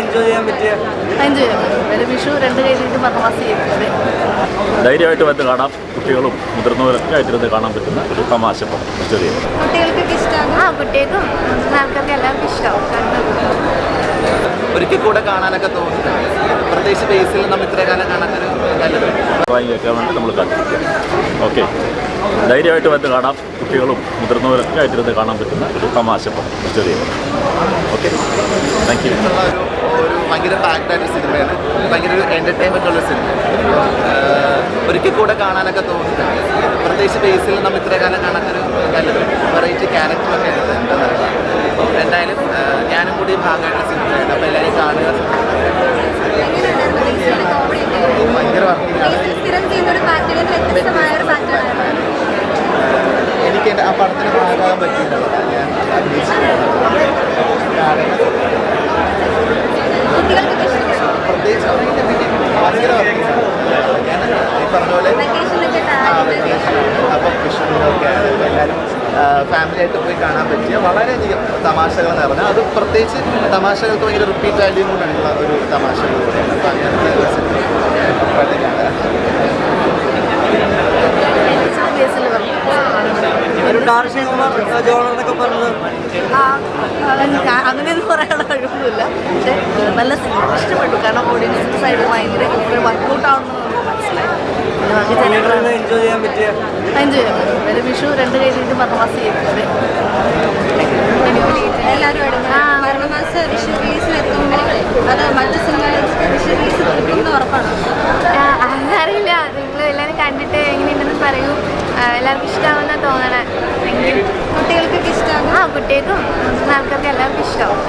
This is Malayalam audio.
എൻജോയ് ചെയ്യാൻ പറ്റും. വിഷു 2 കഴിഞ്ഞിട്ട് പരമാവധി ചെയ്യുന്നത് ധൈര്യമായിട്ട് വന്ന് കാണാം. കുട്ടികളും മുതിർന്നവരൊക്കെ ആയിട്ടിരുന്ന് കാണാൻ പറ്റുന്ന ഒരു തമാശ പടം. കുട്ടികൾക്കൊക്കെ ഇഷ്ടമാണ്. കുട്ടികൾക്കും ആൾക്കാർക്ക് എല്ലാവർക്കും ഇഷ്ടമാവും. ഒരിക്കൽ കൂടെ കാണാനൊക്കെ തോന്നുന്നുണ്ട്. പ്രത്യേകിച്ച് ബേസിൽ നമ്മൾ ഇത്രയും കാലം കാണാത്തൊരു അഭിപ്രായം കേൾക്കാൻ വേണ്ടി നമ്മൾ കാത്തിരിക്കുക. ഓക്കെ, ധൈര്യമായിട്ട് വന്ന് കാണാം. കുട്ടികളും മുതിർന്നവരൊക്കെ ആയിട്ടിരുന്ന് കാണാൻ പറ്റുന്ന ഒരു തമാശ പടം. Okay, thank you. ഒരു ഭയങ്കര പാക്ഡായിട്ട് സിനിമയാണ്. ഭയങ്കര ഒരു എൻ്റർടൈൻമെൻ്റ് ഉള്ള സിനിമയാണ്. ഒരിക്കൽ കൂടെ കാണാനൊക്കെ തോന്നുന്നുണ്ട്. പ്രത്യേകിച്ച് ബേസിൽ നമ്മൾ ഇത്രയും കാലം കാണാത്തൊരു വെറൈറ്റി ക്യാരക്ടറൊക്കെ ഉണ്ട്. എന്തായാലും ഞാനും കൂടി ഭാഗമായിട്ടുള്ള സിനിമയാണ്. അപ്പോൾ എല്ലാവരും കാണുക. ഭയങ്കര എനിക്ക് ആ പടത്തിന് ഭാഗമാകാൻ പറ്റിയിട്ടുണ്ട്. ഞാൻ പ്രത്യേകിച്ച് ഭയങ്കര ഞാൻ ഈ പറഞ്ഞ പോലെ അപ്പം വിഷുവിനൊക്കെ എല്ലാവരും ഫാമിലിയായിട്ട് പോയി കാണാൻ പറ്റിയ വളരെയധികം തമാശകൾ നിറഞ്ഞ, അത് പ്രത്യേകിച്ച് തമാശകൾക്ക് ഭയങ്കര റിപ്പീറ്റ് വാല്യൂ കൊണ്ടുള്ള ഒരു തമാശകൾ കൂടെയാണ്. അപ്പം അങ്ങനത്തെ അങ്ങനെയൊന്നും പറയാനുള്ള കഴിവൊന്നുമില്ല. പക്ഷെ നല്ല സിനിമ ഇഷ്ടപ്പെട്ടു. കാരണം ഓഡിയൻസിൻ്റെ സൈഡ് ഭയങ്കര വർക്കൗട്ട് ആവുന്നത് നമുക്ക് മനസ്സിലായി. എൻജോയ് ചെയ്യാൻ പറ്റും. വിഷു 2 കഴിഞ്ഞിട്ട് പരമാവധി ചെയ്യുന്നത് എല്ലാവരും മരണമാസം വിഷു റിലീസിൽ എത്തുമ്പോൾ അത് മറ്റു സിനിമകളിൽ വിഷു റിലീസ് കൊടുക്കുമെന്ന് ഉറപ്പാണ്. അറിയില്ല, നിങ്ങൾ എല്ലാവരും കണ്ടിട്ട് എങ്ങനെയുണ്ടെന്ന് പറയൂ. എല്ലാവർക്കും ഇഷ്ടമാവുന്ന തോന്നണേ. കുട്ടികൾക്കൊക്കെ ഇഷ്ടമാണ്. കുട്ടികൾക്കും ആൾക്കാർക്ക് എല്ലാവർക്കും ഇഷ്ടമാവും.